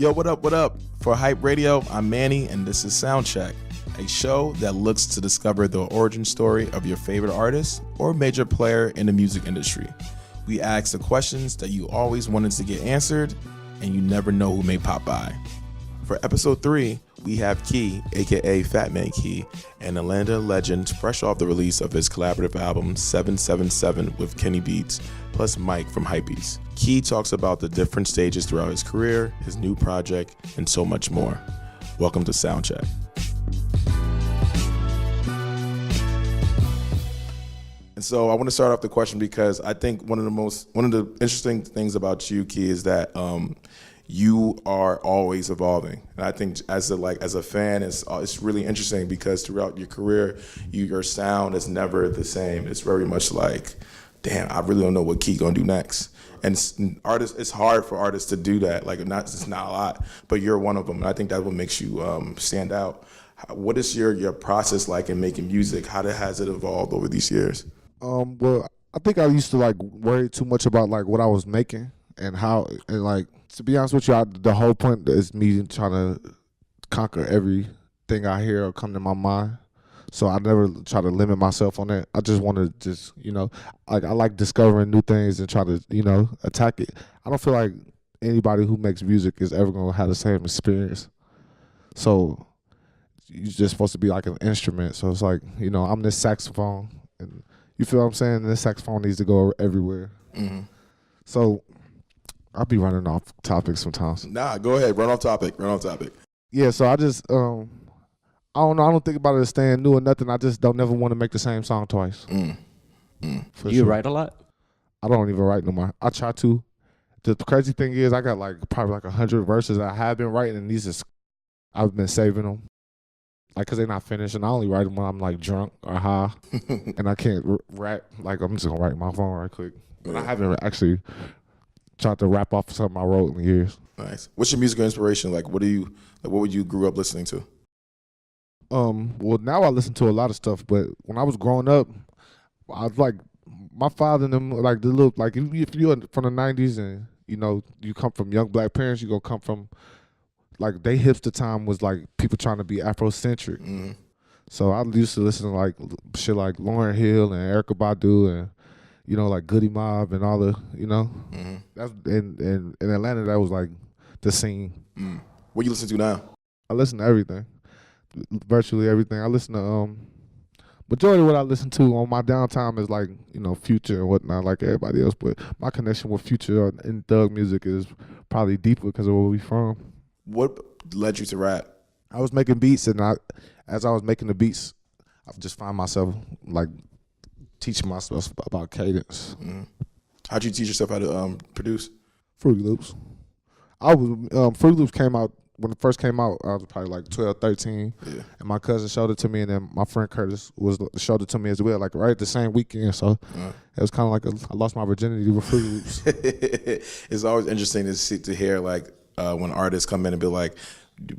Yo, what up, what up? For Hype Radio, I'm Manny, and this is Soundcheck, a show that looks to discover the origin story of your favorite artist or major player in the music industry. We ask the questions that you always wanted to get answered, and you never know who may pop by. For episode 3, we have Key, a.k.a. FatManKey, an Atlanta legend fresh off the release of his collaborative album 777 with Kenny Beats, plus Mike from HYPEBEAST. Key talks about the different stages throughout his career, his new project, and so much more. Welcome to Soundcheck. And so I want to start off the question because I think one of the interesting things about you, Key, is that you are always evolving, and I think as a fan, it's really interesting because throughout your career, your sound is never the same. It's very much like, damn, I really don't know what Key gonna do next. And it's hard for artists to do that. Like, it's not a lot, but you're one of them. And I think that's what makes you stand out. What is your process like in making music? How has it evolved over these years? Well, I think I used to worry too much about what I was making and to be honest with you, the whole point is me trying to conquer everything I hear or come to my mind. So I never try to limit myself on that. I just want to I like discovering new things and try to, attack it. I don't feel like anybody who makes music is ever going to have the same experience. So you're just supposed to be like an instrument. So it's like, I'm this saxophone. And you feel what I'm saying? This saxophone needs to go everywhere. Mm-hmm. So I'll be running off topic sometimes. Nah, go ahead. Run off topic. Yeah, so I just, I don't know. I don't think about it as staying new or nothing. I just don't never want to make the same song twice. You write a lot? I don't even write no more. I try to. The crazy thing is I got probably 100 verses I have been writing, and I've been saving them. Because they're not finished, and I only write them when I'm drunk or high, and I can't rap. I'm just gonna write my phone right quick. But I haven't actually tried to rap off something I wrote in years. Nice. What's your musical inspiration? What would you grew up listening to? Well, now I listen to a lot of stuff, but when I was growing up, I was my father and them if you're from the 90s and you come from young black parents, you're gonna come from they hipster time was people trying to be Afrocentric. Mm-hmm. So I used to listen to shit like Lauryn Hill and Erykah Badu and Goody Mob and all the Mm-hmm. That's in Atlanta, that was the scene. What you listen to now? I listen to everything, virtually everything. I listen to majority of what I listen to on my downtime is Future and whatnot, like everybody else. But my connection with Future and Thug music is probably deeper because of where we from. What led you to rap? I was making beats, and as I was making the beats, I just find myself teaching myself about cadence. How'd you teach yourself how to produce? Fruity Loops. Fruity Loops came out when it first came out. I was probably 12, 13, and my cousin showed it to me, and then my friend Curtis showed it to me as well, right at the same weekend. So it was kind of I lost my virginity with Fruity Loops. It's always interesting to hear when artists come in and be like,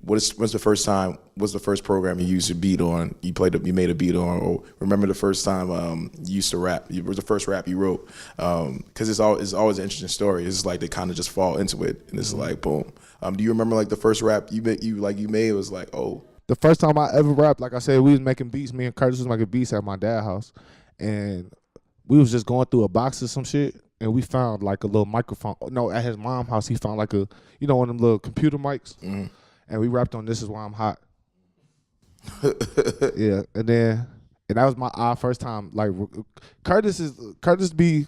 what's the first program you used your beat on? You made a beat on, or remember the first time you used to rap? What was the first rap you wrote? Because it's always an interesting story. It's they kind of just fall into it, and it's boom. Do you remember the first rap you made? It was oh. The first time I ever rapped, like I said, we was making beats. Me and Curtis was making beats at my dad's house, and we was just going through a box or some shit. And we found a little microphone. No, at his mom's house, he found one of them little computer mics. Mm-hmm. And we rapped on "This Is Why I'm Hot." Yeah, and that was my first time. Curtis is the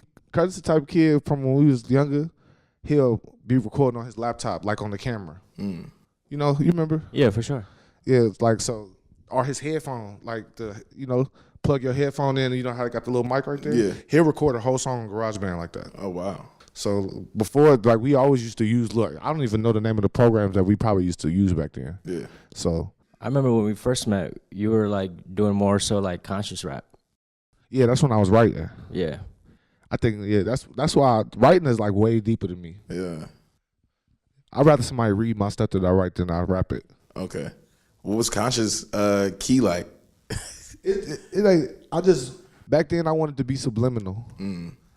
type of kid from when we was younger. He'll be recording on his laptop, on the camera. Mm. You remember? Yeah, for sure. Yeah, so, or his headphone, plug your headphone in, and how it got the little mic right there? Yeah. He'll record a whole song in GarageBand like that. Oh, wow. So before, we always used to use, I don't even know the name of the programs that we probably used to use back then. Yeah. So I remember when we first met, you were doing more so conscious rap. Yeah, that's when I was writing. Yeah. I think, that's why writing is way deeper than me. Yeah. I'd rather somebody read my stuff that I write than I rap it. Okay. What was Conscious Key like? Back then I wanted to be subliminal.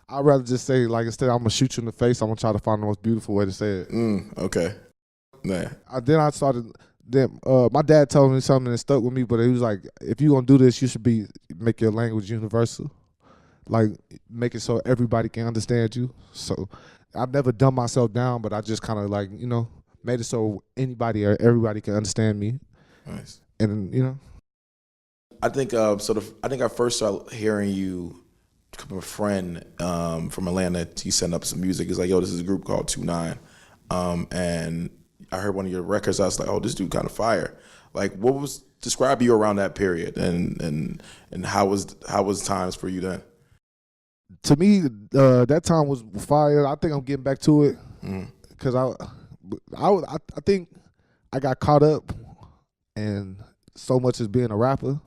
I'd rather just say, instead I'm going to shoot you in the face, I'm going to try to find the most beautiful way to say it. Okay. Nah. Then I started. Then my dad told me something that stuck with me, but he was like, "If you gonna do this, you should make your language universal, like make it so everybody can understand you." So I've never dumbed myself down, but I just kind of like made it so anybody or everybody can understand me. Nice. And I think I think I first started hearing you from a friend from Atlanta. He sent up some music. He's like, "Yo, this is a group called 2-9," and I heard one of your records. I was like, "Oh, this dude kind of fire." Like, describe you around that period, and how was times for you then? To me, that time was fire. I think I'm getting back to it because I think I got caught up in so much as being a rapper.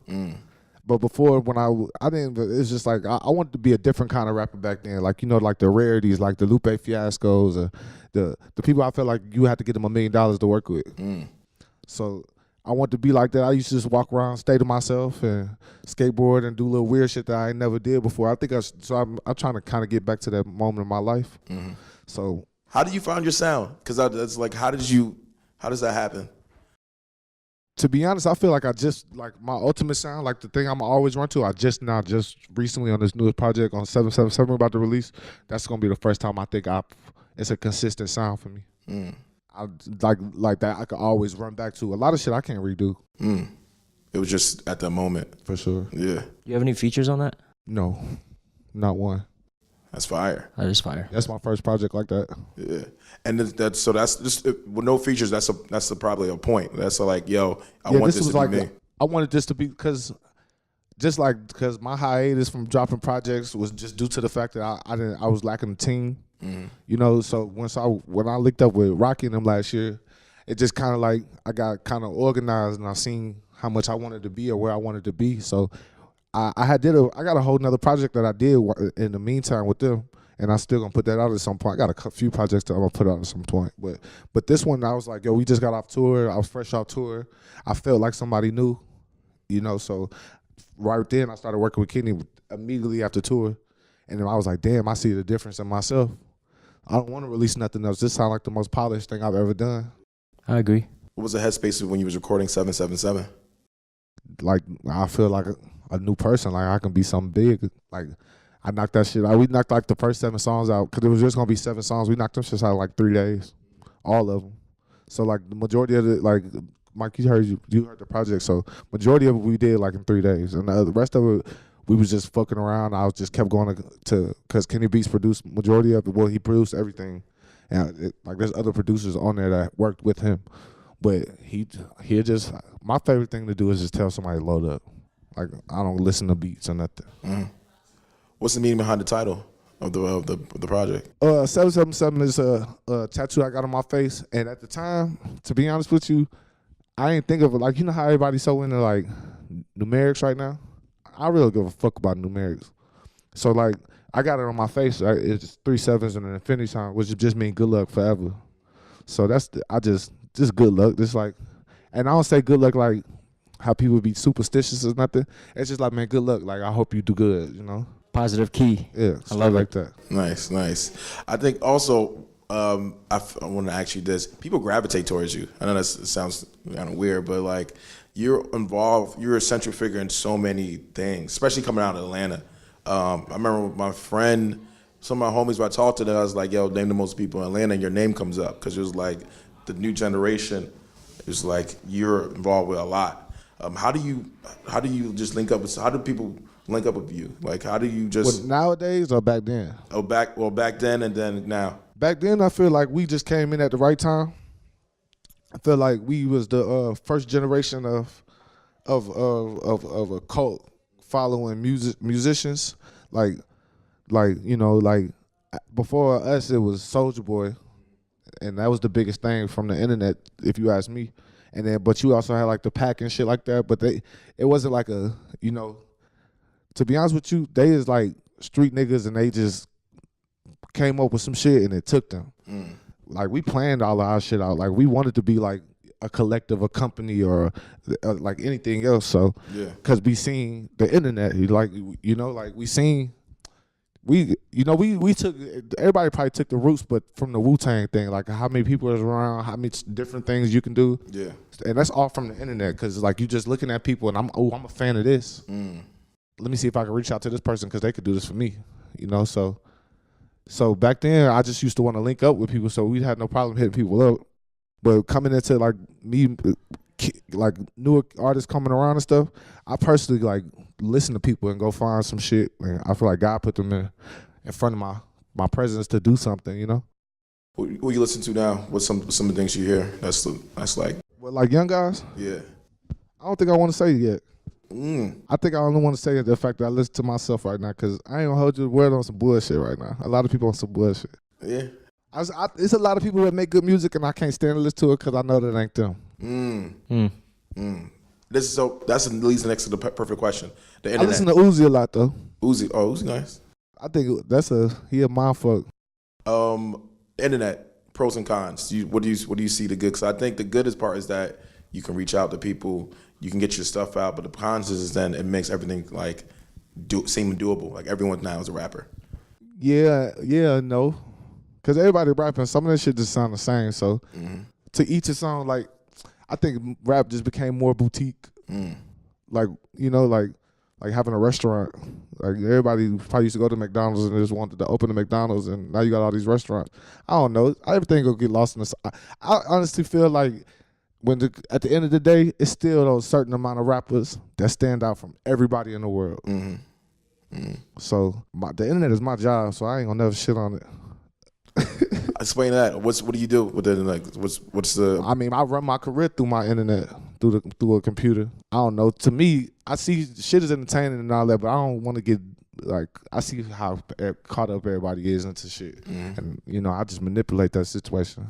But before, when I didn't, it's just like I wanted to be a different kind of rapper back then. Like like the rarities, like the Lupe Fiascos, or the people I felt like you had to get them $1 million to work with. So I wanted to be like that. I used to just walk around, stay to myself, and skateboard and do little weird shit that I never did before. I think I'm trying to kind of get back to that moment in my life. So how did you find your sound? Because it's like, how does that happen? To be honest, I feel like like my ultimate sound, like the thing I'm always run to, I just recently on this newest project on 777 about to release, that's going to be the first time I think it's a consistent sound for me. I like that I could always run back to. A lot of shit I can't redo. It was just at that moment. For sure. Yeah. You have any features on that? No, not one. That's fire. That is fire. That's my first project like that. Yeah, and that's just with no features. That's probably a point. That's like, yo, I want this to be me. I wanted this to be because my hiatus from dropping projects was just due to the fact that I was lacking a team. So when I linked up with Rocky and them last year, it just kind of like I got kind of organized and I seen how much I wanted to be or where I wanted to be. So I got a whole nother project that I did in the meantime with them, and I still gonna put that out at some point. I got a few projects that I'm gonna put out at some point, but this one I was like, yo, we just got off tour. I was fresh off tour. I felt like somebody new, So right then I started working with Kenny immediately after tour, and then I was like, damn, I see the difference in myself. I don't want to release nothing else. This sounds like the most polished thing I've ever done. I agree. What was the headspace when you was recording 777? Like I feel like a new person. Like I can be something big. Like I knocked that shit out. We knocked like the first 7 songs out because it was just gonna be 7 songs. We knocked them shit out in like 3 days, all of them. So like the majority of it, like Mike, you heard the project. So majority of it we did like in 3 days, and the rest of it we was just fucking around. I was just kept going to because Kenny Beats produced majority of it. Well, he produced everything, and like there's other producers on there that worked with him, but he just my favorite thing to do is just tell somebody to load up. Like I don't listen to beats or nothing. What's the meaning behind the title of the project? 777 is a tattoo I got on my face, and at the time, to be honest with you, I ain't think of it like how everybody's so into like numerics right now. I really give a fuck about numerics. So like I got it on my face. It's 3 sevens and an infinity sign, which just mean good luck forever. So that's just good luck. Just like, and I don't say good luck like how people be superstitious or nothing. It's just like, man, good luck. Like I hope you do good. Positive key. Yeah, I love like that. Nice. I think also I want to ask you this: people gravitate towards you. I know that sounds kind of weird, but like you're involved. You're a central figure in so many things, especially coming out of Atlanta. I remember with my friend, some of my homies, when I talked to them, I was like, "Yo, name the most people in Atlanta," and your name comes up because it was like the new generation. It's like you're involved with a lot. How do you just link up with? How do people link up with you? Like, how do you just? Nowadays or back then? Back then and then now. Back then, I feel like we just came in at the right time. I feel like we was the first generation of a cult following musicians. Like before us, it was Soulja Boy, and that was the biggest thing from the internet, if you ask me. And then, but you also had like the Pack and shit like that. But it wasn't like a, to be honest with you, they is like street niggas, and they just came up with some shit and it took them. Like we planned all of our shit out. Like we wanted to be like a collective, a company, or like anything else. So, yeah, because we seen the internet, like we we took, everybody probably took the roots, but from the Wu-Tang thing, like how many people is around, how many different things you can do. Yeah. And that's all from the internet, because like you just looking at people and I'm a fan of this. Let me see if I can reach out to this person because they could do this for me, So back then I just used to want to link up with people, so we had no problem hitting people up. But coming into like me, like newer artists coming around and stuff, I personally like listen to people and go find some shit, and I feel like God put them in front of my presence to do something, Who you listen to now? What's some of the things you hear? That's like. Well, like young guys? Yeah. I don't think I want to say it yet. I think I only want to say the fact that I listen to myself right now, because I ain't gonna hold you the word on some bullshit right now. A lot of people on some bullshit. Yeah. It's a lot of people that make good music and I can't stand to listen to it because I know that ain't them. That's leads next to the perfect question. The internet. I listen to Uzi a lot though. Uzi nice. I think he a mindfuck. Internet, pros and cons. What do you see the good? Because I think the goodest part is that you can reach out to people, you can get your stuff out. But the cons is then it makes everything like seem doable. Like everyone now is a rapper. Yeah, no, because everybody rapping. Some of that shit just sound the same. So to each his own. Like I think rap just became more boutique. Like like having a restaurant. Like everybody probably used to go to McDonald's and just wanted to open a McDonald's, and now you got all these restaurants. I don't know. Everything will get lost in the. I honestly feel like at the end of the day, it's still those certain amount of rappers that stand out from everybody in the world. So the internet is my job, so I ain't gonna never shit on it. Explain that. What do you do with the internet? What's the? I mean, I run my career through my internet, through a computer. I don't know. To me, I see shit is entertaining and all that, but I don't want to get like. I see how caught up everybody is into shit, and I just manipulate that situation.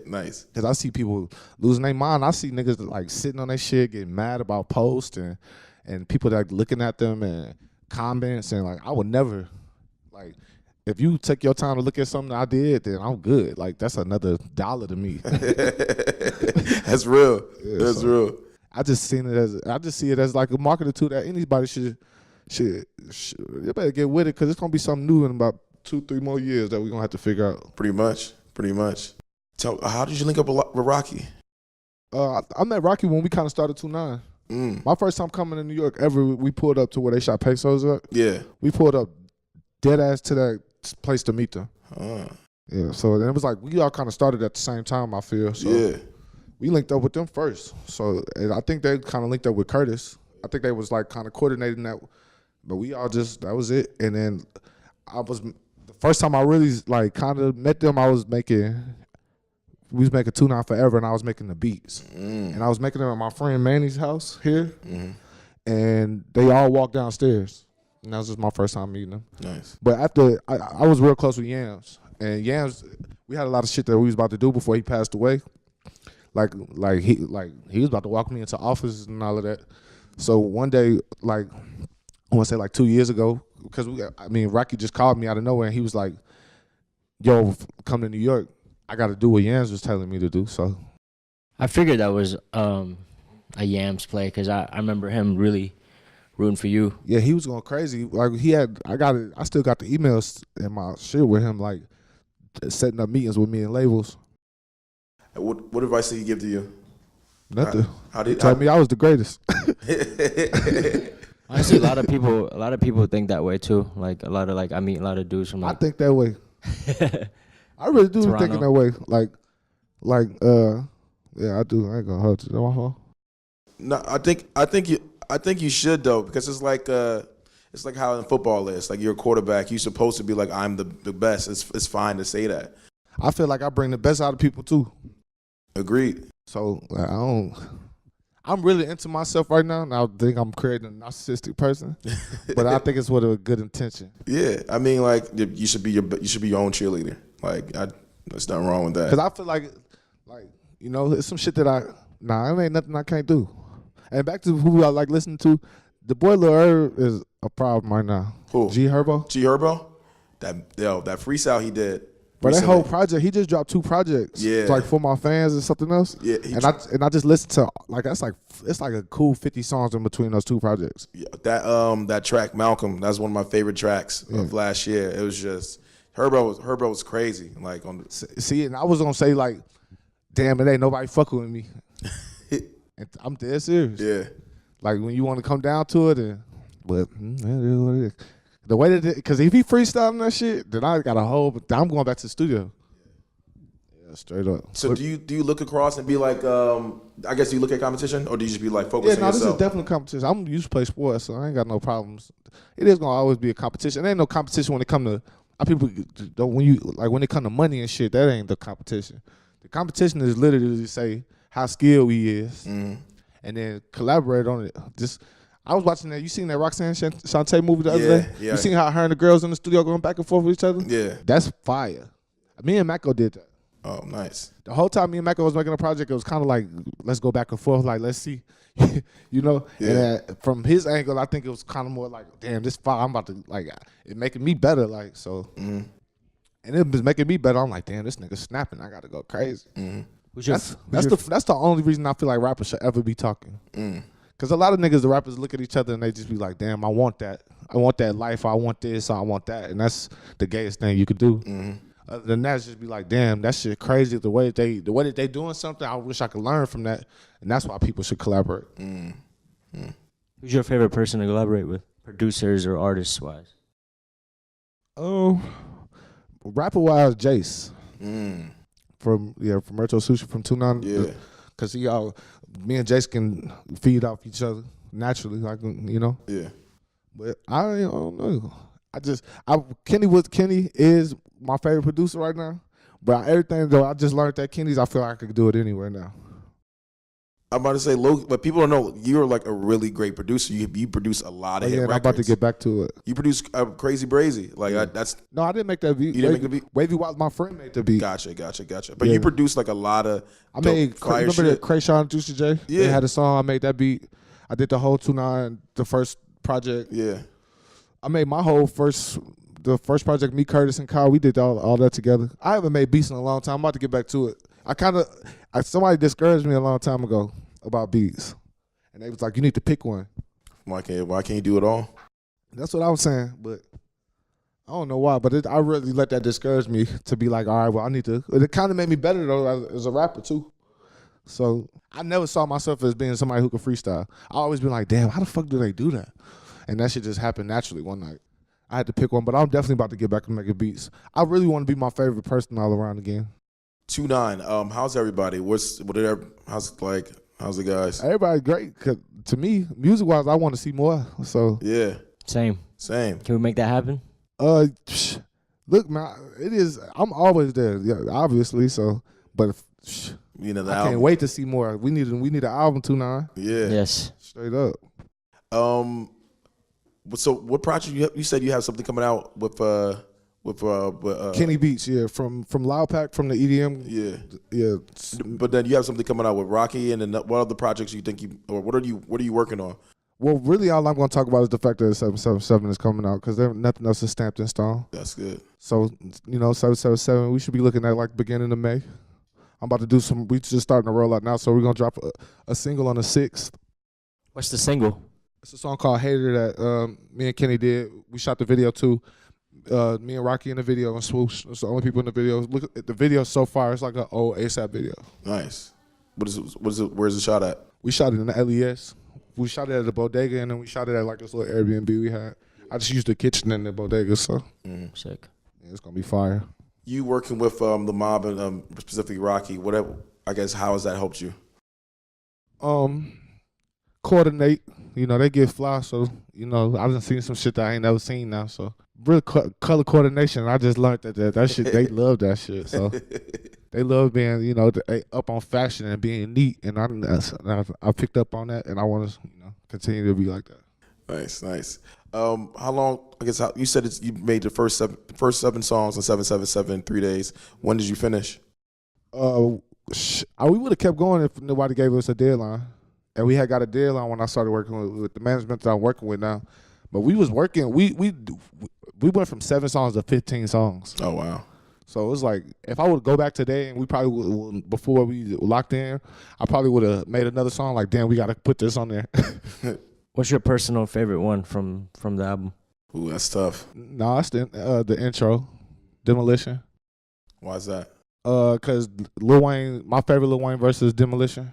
Nice. Cause I see people losing their mind. I see niggas like sitting on their shit, getting mad about posts and people that looking at them and comments, and like I would never like. If you take your time to look at something I did, then I'm good. Like that's another $1 to me. That's real. Yeah, that's real. I just see it as like a marketer too, that anybody should you better get with it, because it's gonna be something new in about 2-3 more years that we're gonna have to figure out. Pretty much. So how did you link up with Rocky? I met Rocky when we kind of started 2-9. My first time coming to New York ever, we pulled up to where they shot pesos at. Yeah. We pulled up dead ass to that place to meet them. Yeah, so then it was like we all kind of started at the same time, I feel. So yeah. We linked up with them first. So and I think they kind of linked up with Curtis. I think they was like kind of coordinating that, but we all that was it. And then the first time I really like kind of met them, we was making 2-9 Forever, and I was making the beats. And I was making them at my friend Manny's house here, and they all walked downstairs. And that was just my first time meeting them. Nice. But after, I was real close with Yams. And Yams, we had a lot of shit that we was about to do before he passed away. Like he was about to walk me into office and all of that. So one day, like, I want to say like 2 years ago, because Rocky just called me out of nowhere, and he was like, yo, come to New York. I got to do what Yams was telling me to do. So I figured that was a Yams play, because I remember him really rooting for you. Yeah, he was going crazy. Like I still got the emails in my shit with him, like setting up meetings with me and labels. What advice did he give to you? Nothing. He told me I was the greatest. Honestly, a lot of people think that way too. Like I meet a lot of dudes from I think that way. I really do be thinking that way. Yeah, I do. I ain't gonna hold you. No, I think you should though, because it's like how in football is. Like you're a quarterback, you're supposed to be like, I'm the best. It's fine to say that. I feel like I bring the best out of people too. Agreed. So I'm really into myself right now, and I think I'm creating a narcissistic person, but I think it's with a good intention. Yeah, I mean, like you should be your own cheerleader. Like there's nothing wrong with that. Because I feel like it's some shit that it ain't nothing I can't do. And back to who I like listening to, the boy Lil Herb is a problem right now. Who? G Herbo. G Herbo? That freestyle he did. But that recently. whole project, he just dropped 2 projects. Yeah. Like For My Fans and something else. Yeah, And I just listened to like it's like a cool 50 songs in between those 2 projects. yeah, that track Malcolm. That's one of my favorite tracks of last year. It was just Herbo was crazy. Like See, and I was gonna say like, damn, it ain't nobody fucking with me. And I'm dead serious. yeah. Like when you want to come down to it, but it is what it is. The way that, because if he freestyling that shit, then I got a whole. I'm going back to the studio. Yeah, straight up. So do you look across and be like, I guess do you look at competition, or do you just be like Yeah, focusing no, on this yourself? is definitely competition. I'm used to play sports, so I ain't got no problems. It is gonna always be a competition. There ain't no competition when it come to people. When it come to money and shit, that ain't the competition. The competition is literally to say how skilled he is, and then collaborate on it. I was watching that. You seen that Roxanne Shante movie the other day? Yeah. You seen how her and the girls in the studio going back and forth with each other? Yeah. That's fire. Me and Maco did that. Oh, nice. The whole time me and Maco was making a project, it was kind of like, let's go back and forth, like, let's see. you know? Yeah. And from his angle, I think it was kind of more like, damn, this fire, I'm about to, like, it making me better, like, so. And it was making me better. I'm like, damn, this nigga snapping. I got to go crazy. That's the only reason I feel like rappers should ever be talking. Because a lot of niggas, the rappers look at each other and they just be like, damn, I want that. I want that life. I want this. I want that. And that's the gayest thing you could do. Other than that, just be like, damn, that shit crazy. The way that they doing something, I wish I could learn from that. And that's why people should collaborate. Who's your favorite person to collaborate with, producers or artists wise? Rapper wise, Jace. From Merto Sushi from 29. Yeah. Because me and Jace can feed off each other naturally, like, you know. Yeah. But I don't know. Kenny is my favorite producer right now. But everything though, I just learned that Kenny's, I feel like I could do it anywhere now. I'm about to say, but people don't know you're like a really great producer. You produce a lot of hit records. I'm about to get back to it. You produce Crazy Brazy. Like No, I didn't make that beat. You didn't make the beat? Wavy Wild, my friend made the beat. Gotcha. But you produce like a lot of I made, fire remember shit. the Krayshawn and Juicy J? Yeah. They had a song, I made that beat. I did the whole 2-9, the first project. Yeah. I made my whole the first project, me, Curtis, and Kyle, we did all that together. I haven't made beats in a long time. I'm about to get back to it. Somebody discouraged me a long time ago about beats. And they was like, you need to pick one. Why can't you do it all? That's what I was saying, but I don't know why, but I really let that discourage me to be like, all right, well, I need to. It kind of made me better, though, as a rapper, too. So I never saw myself as being somebody who could freestyle. I always been like, damn, how the fuck do they do that? And that shit just happened naturally one night. I had to pick one, but I'm definitely about to get back and making beats. I really want to be my favorite person all around again. 2-9. How's everybody? How's the guys? Everybody great. 'Cause to me, music-wise, I want to see more. So Yeah. Same. Same. Can we make that happen? Look, man, it is. I'm always there, yeah, obviously. So, but You know, the I album. can't wait to see more. We need an album 2-9. Yeah. Yes. Straight up. So what project you said you have something coming out with Kenny Beats, yeah, from Loud Pack, from the EDM. Yeah. But then you have something coming out with Rocky, and then what other projects you think what are you working on? Well, really, all I'm going to talk about is the fact that 777 is coming out because nothing else is stamped in stone. That's good. So, 777, we should be looking at like beginning of May. I'm about to do we just starting to roll out now, so we're going to drop a single on the 6th. What's the single? It's a song called Hater that me and Kenny did. We shot the video too. Me and Rocky in the video and Swoosh. It's the only people in the video. Look at the video so far. It's like an old ASAP video. Nice. What is it? Where's it shot at? We shot it in the LES. We shot it at the bodega, and then we shot it at like this little Airbnb we had. I just used the kitchen in the bodega, so Sick. yeah, it's gonna be fire. You working with the mob and specifically Rocky? Whatever. I guess how has that helped you? Coordinate. They get fly, so I done seen some shit that I ain't never seen now. So real color coordination. I just learned that shit. They love that shit. So they love being they up on fashion and being neat. And I picked up on that, and I want to continue to be like that. Nice. How long? I guess you said you made the first seven songs on 777 in 3 days. When did you finish? We would have kept going if nobody gave us a deadline. And we had got a deadline when I started working with the management that I'm working with now. But we was working. We went from 7 songs to 15 songs. Oh wow! So it's like, if I would go back today and we probably would, before we locked in, I probably would have made another song like, damn, we got to put this on there. What's your personal favorite one from the album? Ooh, that's tough. No, it's the intro, Demolition. Why is that? Cause Lil Wayne, my favorite Lil Wayne verse is Demolition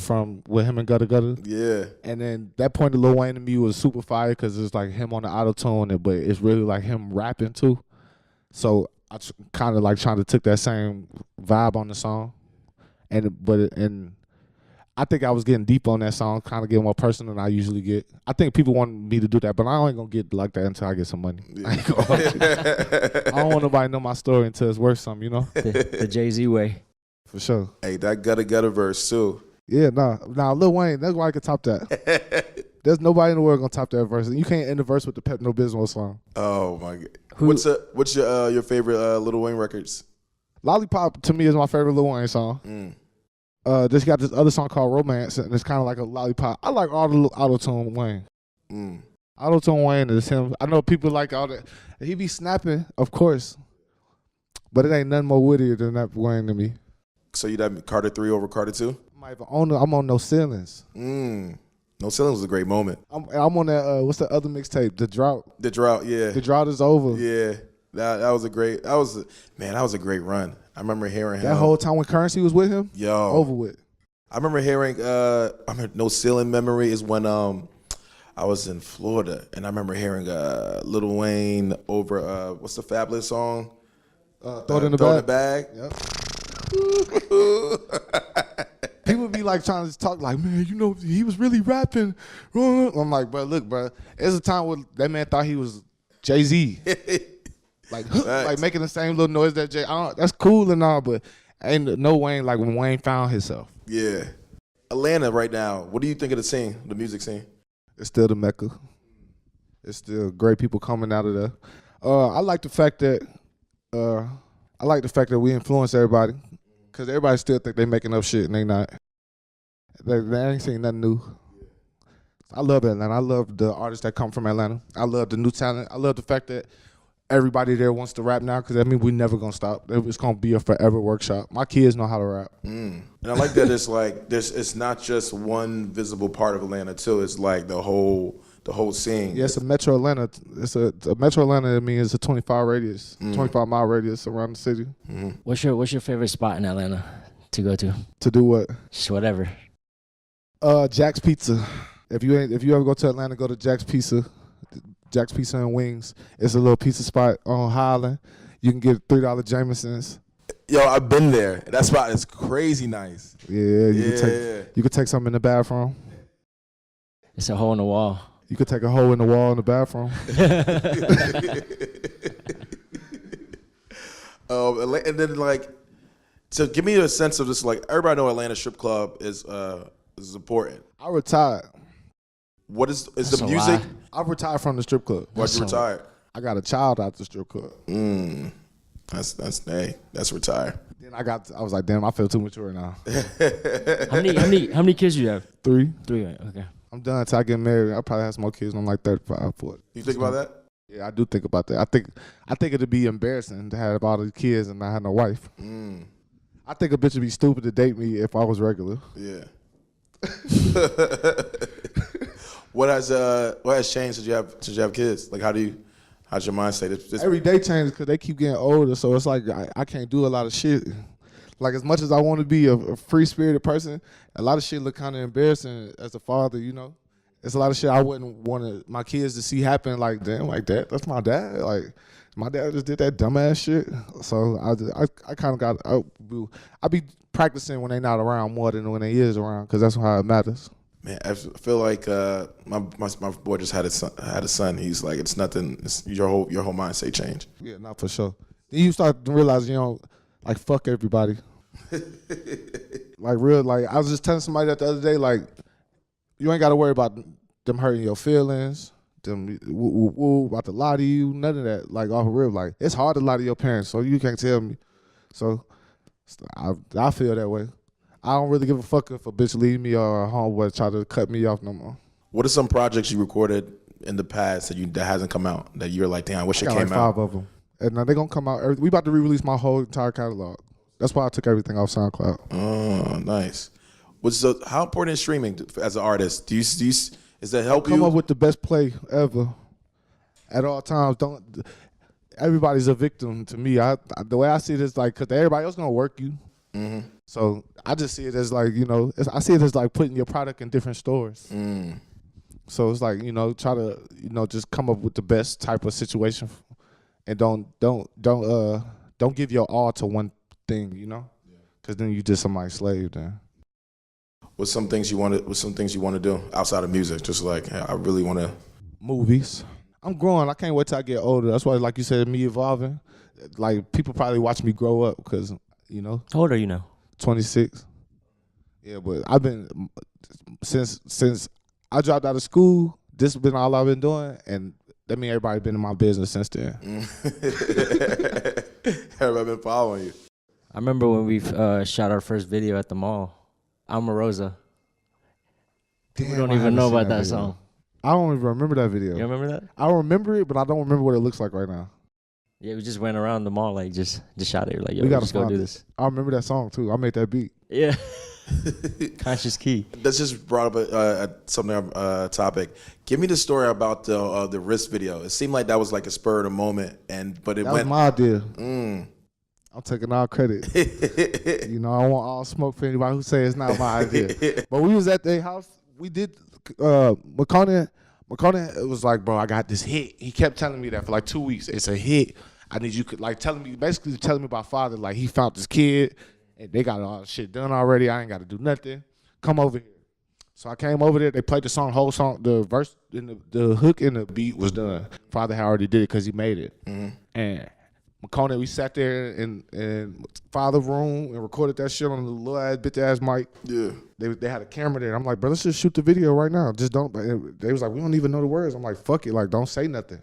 from with him and Gutter Gutter. Yeah. And then that point of Lil Wayne to me was super fire because it's like him on the auto-tune, but it's really like him rapping too. So I kind of like trying to took that same vibe on the song, and I think I was getting deep on that song, kind of getting more personal than I usually get. I think people want me to do that, but I ain't gonna get like that until I get some money. Yeah. I don't want nobody to know my story until it's worth something, you know? The Jay-Z way. For sure. Hey, that Gutter verse too. Yeah, nah, Lil Wayne, that's why I could top that. There's nobody in the world gonna top that verse, and you can't end the verse with the Pep No Bismol song. Oh my God. What's your favorite Lil Wayne records? Lollipop to me is my favorite Lil Wayne song. Just got this other song called Romance, and it's kind of like a lollipop. I like all the auto-tune Wayne. Auto-tune Wayne is him. I know people like all that. He be snapping, of course, but it ain't nothing more wittier than that Wayne to me. So you'd have Carter 3 over Carter 2? I'm on No Ceilings. No Ceilings was a great moment. I'm on that, what's the other mixtape? The Drought. The Drought, yeah. The Drought is over. Yeah. That was a great run. I remember hearing him. That whole time when Currency was with him, over with. I remember hearing, No Ceiling Memory is when I was in Florida, and I remember hearing Lil Wayne over, what's the Fabulous song? Throw It in the Bag. Yep. People be like trying to talk like, man, you know, he was really rapping. I'm like, bro, look, bro, there's a time when that man thought he was Jay-Z. like making the same little noise that Jay. That's cool and all, but ain't no Wayne like when Wayne found himself. Yeah. Atlanta right now, what do you think of the scene, the music scene? It's still the Mecca. It's still great people coming out of there. I like the fact that we influence everybody, because everybody still think they making up shit and they not. They ain't seen nothing new. I love Atlanta. I love the artists that come from Atlanta. I love the new talent. I love the fact that everybody there wants to rap now, because that means we're never going to stop. It's going to be a forever workshop. My kids know how to rap. And I like that it's like, it's not just one visible part of Atlanta, too. It's like the whole scene. Yeah, it's a Metro Atlanta. It's a Metro Atlanta, I mean, it's a 25 mile radius around the city. What's your favorite spot in Atlanta to go to? To do what? Just whatever. Jack's Pizza. If you ever go to Atlanta, go to Jack's Pizza. Jack's Pizza and Wings. It's a little pizza spot on Highland. You can get $3 Jamesons. Yo, I've been there. That spot is crazy nice. Yeah, you could take something in the bathroom. It's a hole in the wall. You could take a hole in the wall in the bathroom. And then like, so give me a sense of this. Like, everybody know Atlanta Strip Club is important. I retired. What is That's the music? I retired from the strip club. Why'd you retire? I got a child out the strip club. That's retire. Then I was like, damn, I feel too mature now. How many kids do you have? 3. 3, okay. I'm done until I get married. I'll probably have some more kids when I'm like 35, 40. You think about that? Yeah, I do think about that. I think it'd be embarrassing to have all these kids and not have no wife. I think a bitch would be stupid to date me if I was regular. Yeah. What has changed since you have kids? Like, how's your mindset? Every day changes because they keep getting older, so it's like I can't do a lot of shit. Like, as much as I want to be a free-spirited person, a lot of shit look kind of embarrassing as a father, you know? It's a lot of shit I wouldn't want my kids to see happen, like, damn, like that. That's my dad. Like, my dad just did that dumbass shit. So I kind of I be practicing when they not around more than when they is around, because that's how it matters. Man, I feel like my boy just had a son. He's like, it's nothing. It's your whole mindset change. Yeah, not for sure. Then you start to realize, you know, like, fuck everybody. Like, I was just telling somebody that the other day, like, you ain't got to worry about them hurting your feelings, them about to lie to you, none of that. Like, off of real, like, it's hard to lie to your parents, so you can't tell me. So I feel that way. I don't really give a fuck if a bitch leave me or a homeboy try to cut me off no more. What are some projects you recorded in the past that hasn't come out that you're like, damn, I wish it came out? 5 of them. And now they're gonna come out. We about to re-release my whole entire catalog. That's why I took everything off SoundCloud. Oh, nice. How important is streaming as an artist? Does that help you? Come up with the best play ever at all times. Everybody's a victim to me. The way I see it is like, because everybody else gonna work you. Mm-hmm. So I just see it as like, I see it as like putting your product in different stores. Mm. So it's like, try to, just come up with the best type of situation, and don't give your all to one thing, because then you just somebody's slave then. What's some things you want to do outside of music? Just like, hey, I really want to. Movies. I'm growing. I can't wait till I get older. That's why, like you said, me evolving. Like, people probably watch me grow up because, How old are you now? 26. Yeah, but I've been, since I dropped out of school, this has been all I've been doing, and that means everybody been in my business since then. Everybody been following you. I remember when we shot our first video at the mall. Almarosa. People don't even know about that song. I don't even remember that video. You remember that? I remember it, but I don't remember what it looks like right now. Yeah, we just went around the mall, like, just shot it. Like, yo, we gotta just go do this. I remember that song, too. I made that beat. Yeah. Conscious Key. That's just brought up a topic. Give me the story about the wrist video. It seemed like that was like a spur of the moment, but it was my idea. I'm taking all credit. I want all smoke for anybody who say it's not my idea. But we was at their house. We did McConnell. It was like, bro, I got this hit. He kept telling me that for like 2 weeks. It's a hit. I need you basically telling me about Father. Like, he found this kid and they got all the shit done already. I ain't got to do nothing. Come over here. So I came over there. They played the whole song. The verse, and the hook and the beat was done. Father had already did it because he made it. Mm-hmm. And McConnell, we sat there in Father's room and recorded that shit on the little ass bitch ass mic. Yeah. They had a camera there. I'm like, bro, let's just shoot the video right now. Just don't. They was like, we don't even know the words. I'm like, fuck it. Like, don't say nothing.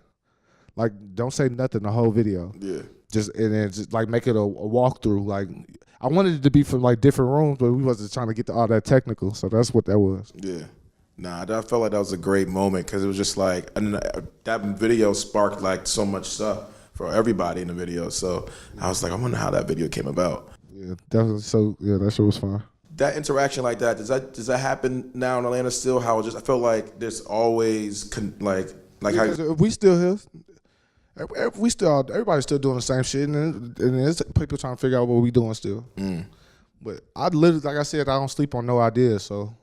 Like, don't say nothing the whole video. Yeah. And then just like make it a walkthrough. Like, I wanted it to be from like different rooms, but we wasn't trying to get to all that technical. So that's what that was. Yeah. Nah, I felt like that was a great moment because it was just like, and that video sparked like so much stuff for everybody in the video. So I was like, I wonder how that video came about. Yeah, definitely. So yeah, that shit was fun. That interaction like that, does that happen now in Atlanta still? How I feel like there's always like how if we still here. Everybody's still doing the same shit, and there's people trying to figure out what we doing still. Mm. But I literally, like I said, I don't sleep on no ideas. So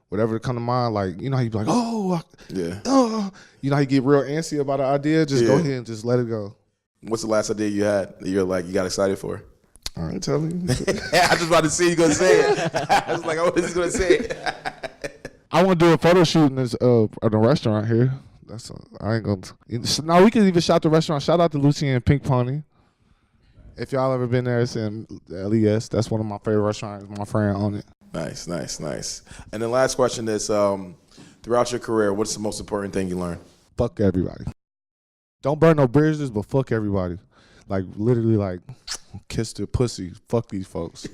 whatever come to mind, like, how you be like, how you get real antsy about an idea, just go ahead and just let it go. What's the last idea you had that you're like, you got excited for? I ain't telling you. I just about to see you gonna say it. I was like, oh, this is gonna say it. I want to do a photo shoot in this at a restaurant here. I ain't gonna. No, we can even shout the restaurant. Shout out to Lucy and Pink Pony. If y'all ever been there, it's in LES. That's one of my favorite restaurants. My friend own it. Nice. And the last question is, throughout your career, what's the most important thing you learned? Fuck everybody. Don't burn no bridges, but fuck everybody. Like, literally, like, kiss the pussy. Fuck these folks.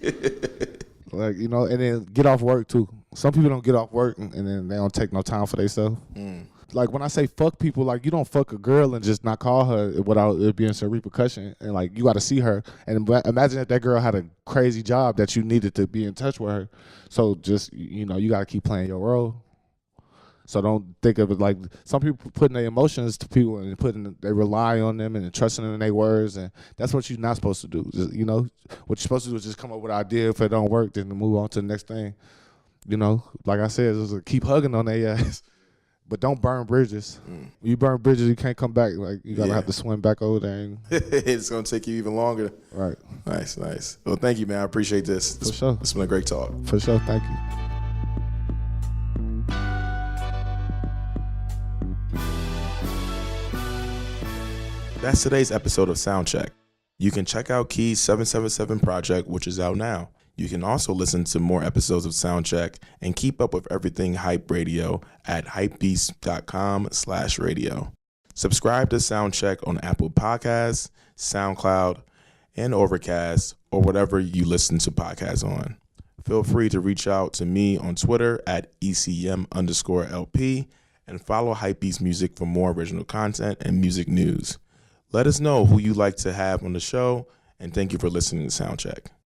Like, and then get off work, too. Some people don't get off work, and then they don't take no time for themselves. Mm. Like, when I say fuck people, like, you don't fuck a girl and just not call her without it being some repercussion. And, like, you got to see her. And imagine if that girl had a crazy job that you needed to be in touch with her. So just, you got to keep playing your role. So don't think of it like some people putting their emotions to people and they rely on them and trusting in their words. And that's what you're not supposed to do. Just, what you're supposed to do is just come up with an idea. If it don't work, then move on to the next thing. Like I said, just keep hugging on their ass. But don't burn bridges. When you burn bridges, you can't come back. Like, you gotta have to swim back over there. And it's gonna take you even longer. Right. Nice. Well, thank you, man. I appreciate this. For sure. It's been a great talk. For sure. Thank you. That's today's episode of Soundcheck. You can check out Key's 777 project, which is out now. You can also listen to more episodes of Soundcheck and keep up with everything Hype Radio at hypebeast.com/radio. Subscribe to Soundcheck on Apple Podcasts, SoundCloud, and Overcast, or whatever you listen to podcasts on. Feel free to reach out to me on Twitter at ECM_LP and follow Hypebeast Music for more original content and music news. Let us know who you'd like to have on the show, and thank you for listening to Soundcheck.